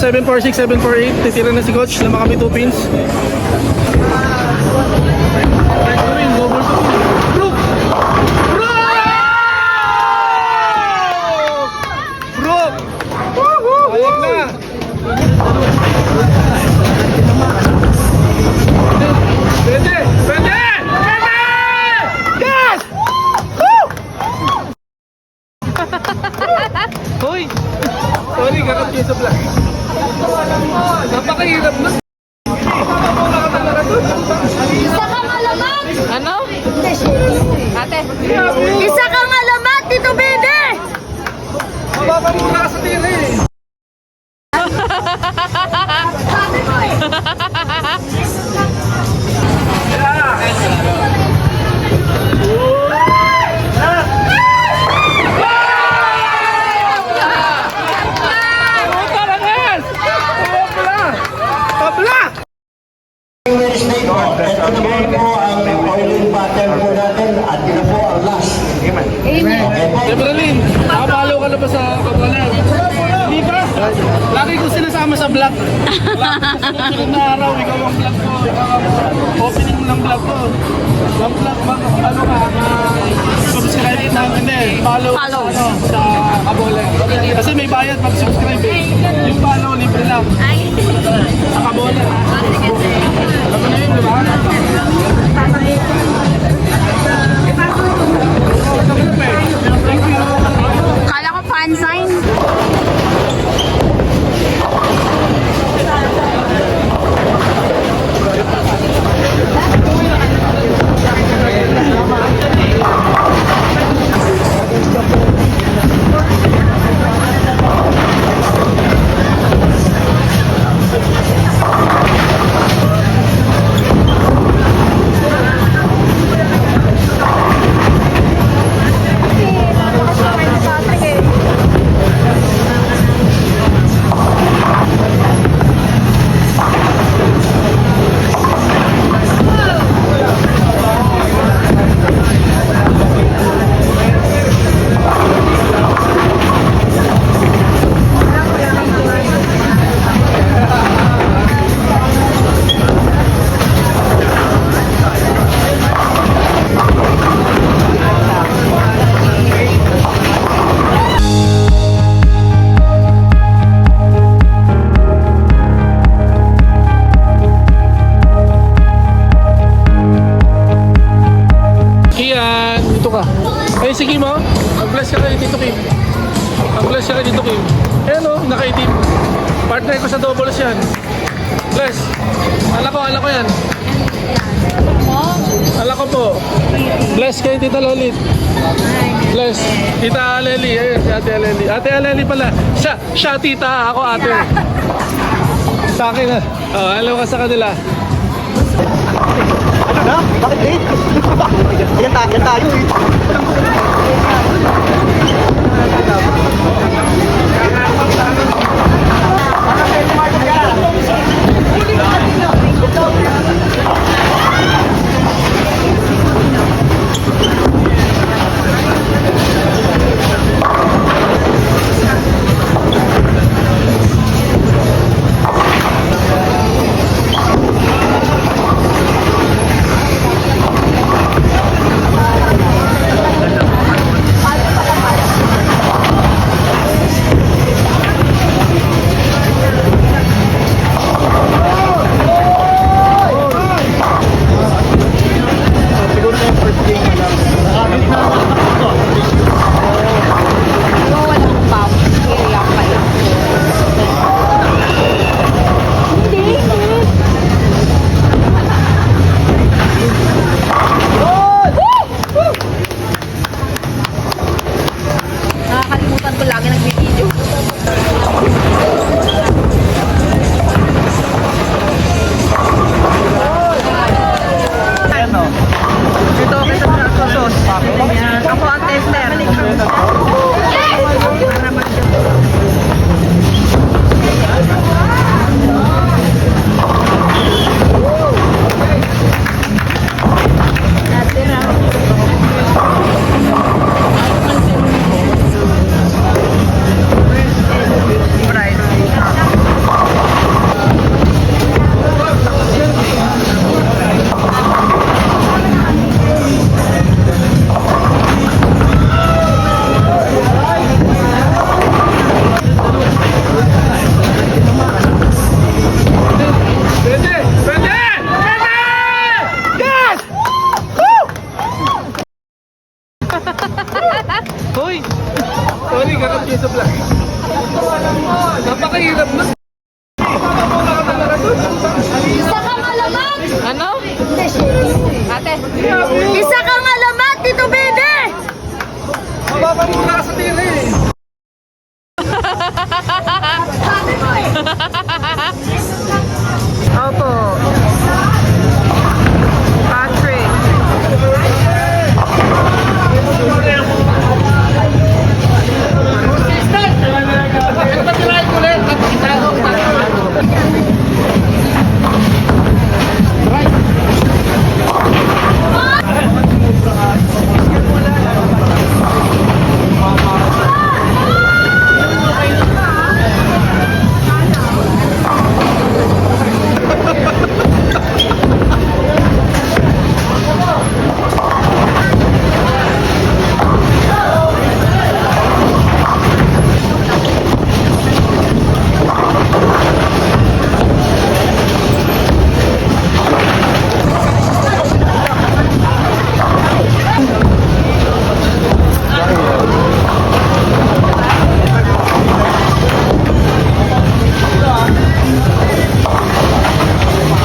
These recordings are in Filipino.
746, 748. Titira na si Coach. Lama kami 2 pins. Right to win. Double to win. Brook! Brook! Brook! Ayag na! Pwede! Pwede! Pwede! Yes! Woo! Hoy! Sorry, kakapiyay sa vlog. Napakahirap na. Isa kang alamat! Ano? Ate? Isa kang alamat, Tito Bede! Mababamura ka sa tira eh. Wednesday po, ito naman po ang oiling battle po natin at ito po ang last. Amen. Debralin, nakapalo ka na ba sa kabalan? Hindi pa? Lagi ko sinasama sa vlog. Sunod na araw, ikaw ang vlog ko. Ikaw ang opening ng vlog ko. Ang vlog, ano ka, subscribe na, hindi, follow ka sa kabalan. Kasi may bayad pag subscribe eh. Yung follow, libre lang. Sa kabalan. Ano na yun, di ba? Kala ko fan sign. Kian, dito ka. Eh, sige mo. Mag-bless ka kay Tito Kim. Mag-bless ka kay Tito Kim. Eh, no, naka-itim. Partner ko sa doubles yan. Bless. Ala ko yan. Ala ko po. Bless kay Tita Lolit. Bless. Tita Aleli. Ayun, si Ate Aleli. Ate Aleli pala. Siya tita, ako ate. Sa akin na. Oh, alam ka sa kanila. Ano na? Bakit late? Yan tayo eh. Ito, kita Hoy! Sorry, kakap niyo sa vlog. Napakahirap na. Isa kang alamat! Ano? Ate. Isa kang alamat, Tito Bede! Mababalik ka sa tira eh. Opo. Patrick.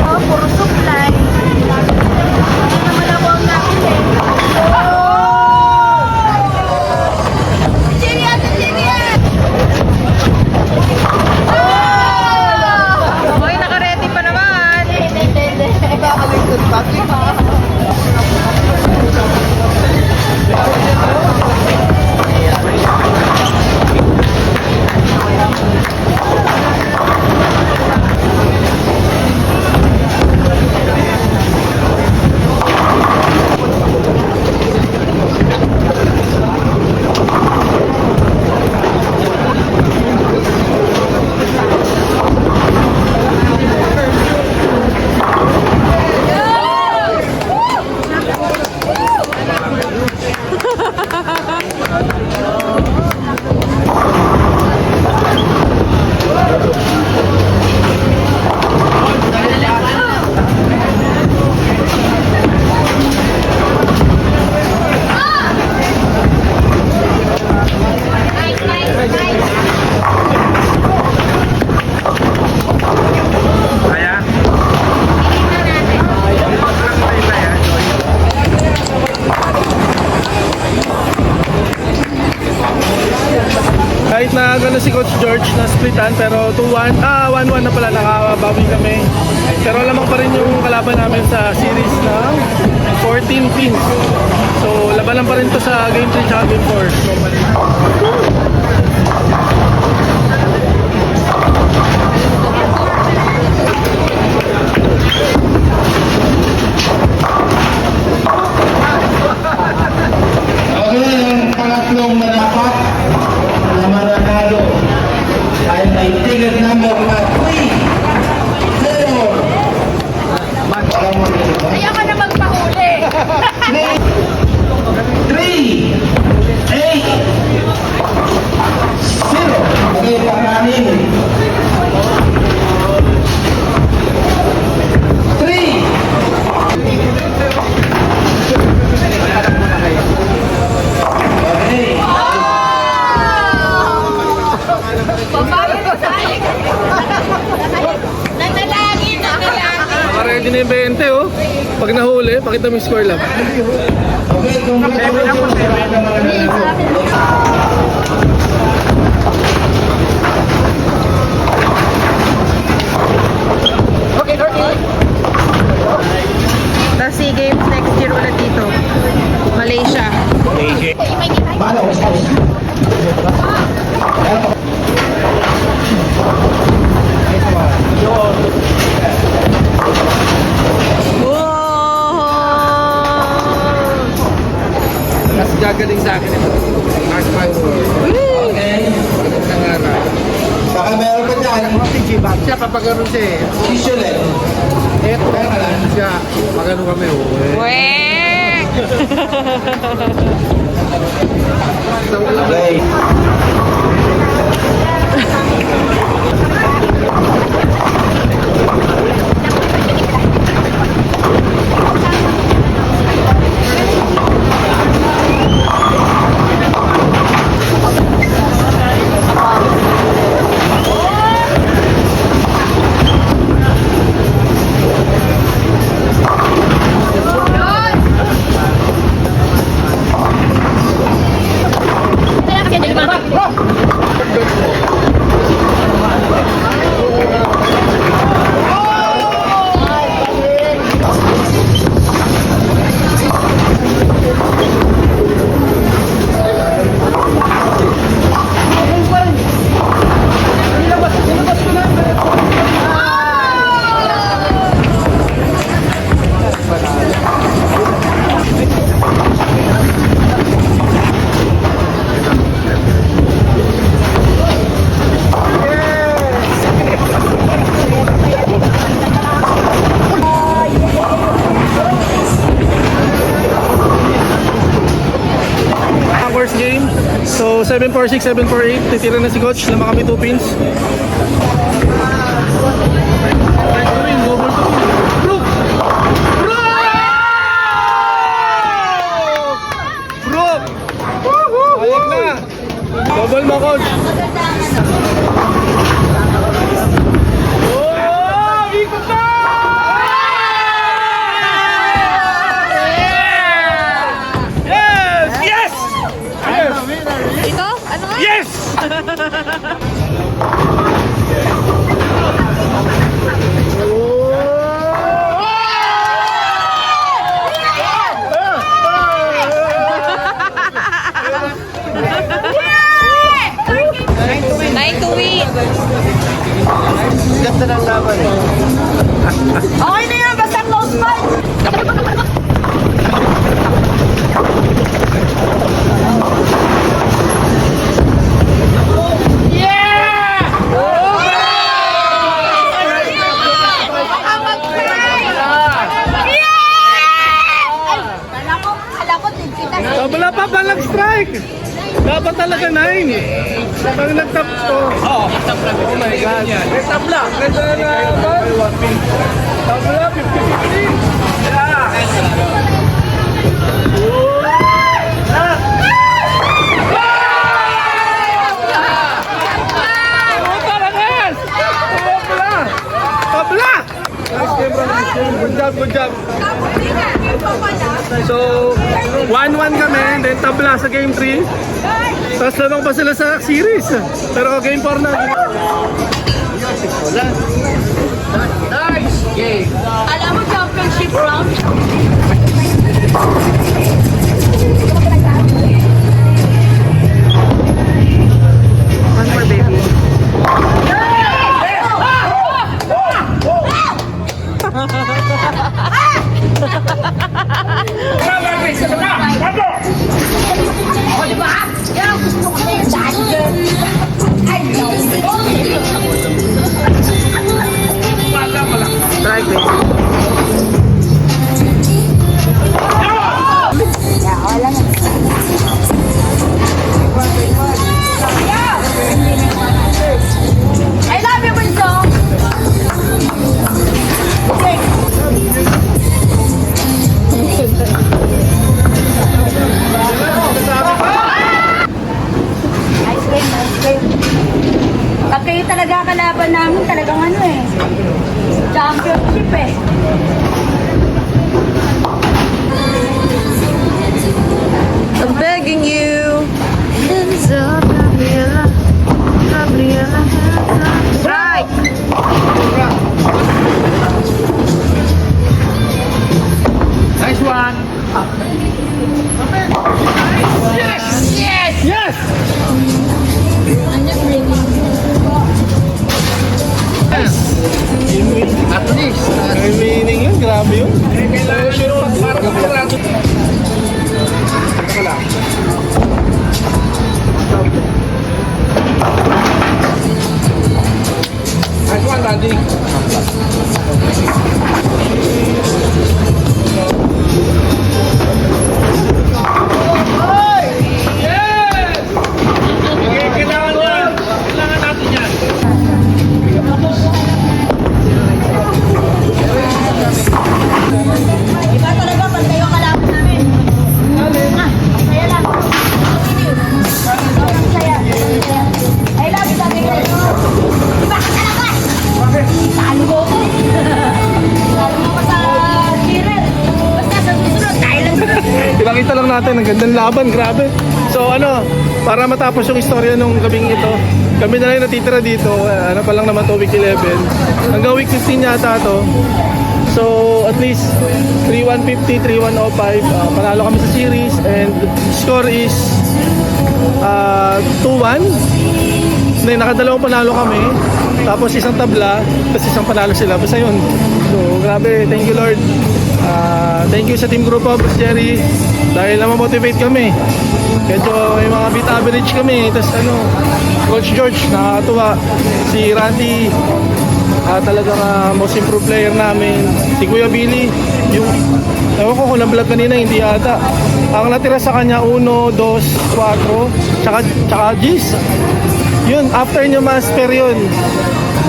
Oh, puro supply. Namalawang natin eh. Jenny, ate Jenny! Hoy, naka-ready pa naman. Kahit na gano'n si Coach George na splitan, pero 2-1, 1-1 na pala, nakabawi kami. Pero lamang pa rin yung kalaban namin sa series ng 14 pins. So labanan pa rin to sa Game 3 tsaka Game 4. So, Okay, ang pangatlong manapat na mananalo ay may ticket number na 3-0. Kaya ka na magpahuli. 3-8-0. Okay, pang-anin. 3. Okay. Nanalangin, nanalangin. naka-ready na yung 20 oh. Pag nahuli, pakita mo yung score lang. Okay, congratulations sa lahat ng mga nanalo. The SEA Games next year ulit dito. Malaysia. Bahala ko sa Mas gagaling sa akin ito. Mark my word. Okay. Nangaral. Baka meron pa dyan. Siya papagano siya eh. Visually. Eto, siya. Magano kami oh. Weh! Sa ulam Okay. 746, 748. Titira na si Coach. Lama kami 2 pins. Right to win. Double to win. Brook! Brook! Ayag na. Double mo, Coach. Oh! Ikot na! Yes! Yes! Yes! Ito? Ano nga? Yes! Nine to win. Ganda ng laban eh. Okay na yan, basta close fight. Wala pa palang strike. Dapat talaga 9. Pag nag-tap to. Oh my God. May tabla. Tabla, 50-50. Yeah. Tabla! Good job, good job. So, 1-1 kami, then tabla sa game 3. Tapos lamang pa sila sa series. Pero game 4 na. Wala. Nice game. Alam mo, championship round? One more, baby. O, diba? Yan ang gusto ko na yung dahil. Ay, no. Strike, baby. I love you, Bunso. Nice game, nice game. Pag kayo talaga kalaban namin, talagang ano eh. Championship eh. I'm begging you. Hands up, Gabriela. Gabriela, hands up. Strike! Nice one. Yes! Yes! At least. May meaning yun, grabe yun. Nice one, Randy. Kailangan yan. Kailangan natin yan. Iba talaga pag kayo kalaban namin. Saya lang. Sobrang saya. I love you, Daddy. Iba ka talaga. Talo mo ko. Talo mo ko sa cheerer. Basta sa susunod, tayo lang. Pinakita lang natin, ang gandang laban, grabe. So ano, para matapos yung istorya nung gabing ito, kami na lang yung natitira dito, ano pa lang naman to, week 11. Hanggang week 15 yata to. So at least 3-150, 3-105, panalo kami sa series and score is 2-1. Then nakadalawang panalo kami, tapos isang tabla, tapos isang panalo sila. Basta yun. So grabe, thank you Lord. Thank you sa team group of Jerry dahil na-motivate kami. Medyo may mga beat average kami. Tapos ano, Coach George nakakatuwa. Si Randy talagang most improved player namin. Si Kuya Billy, yung ewan ko kung na-vlog kanina, hindi yata. Ang natira sa kanya 1, 2, 4 tsaka G's. Yun, after nyo master yun,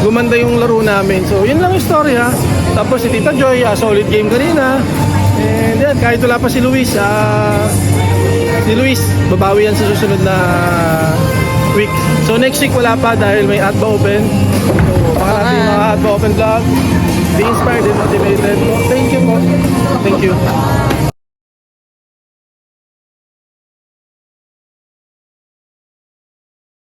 gumanda yung laro namin. So, yun lang yung story ha. Tapos si Tita Joy, solid game kanina. And yan, kahit wala pa si Luis, babawi yan sa susunod na week. So, next week wala pa dahil may Atba Open. So, baka natin yung mga Atba Open vlog. Be inspired and motivated. So, thank you po. Thank you.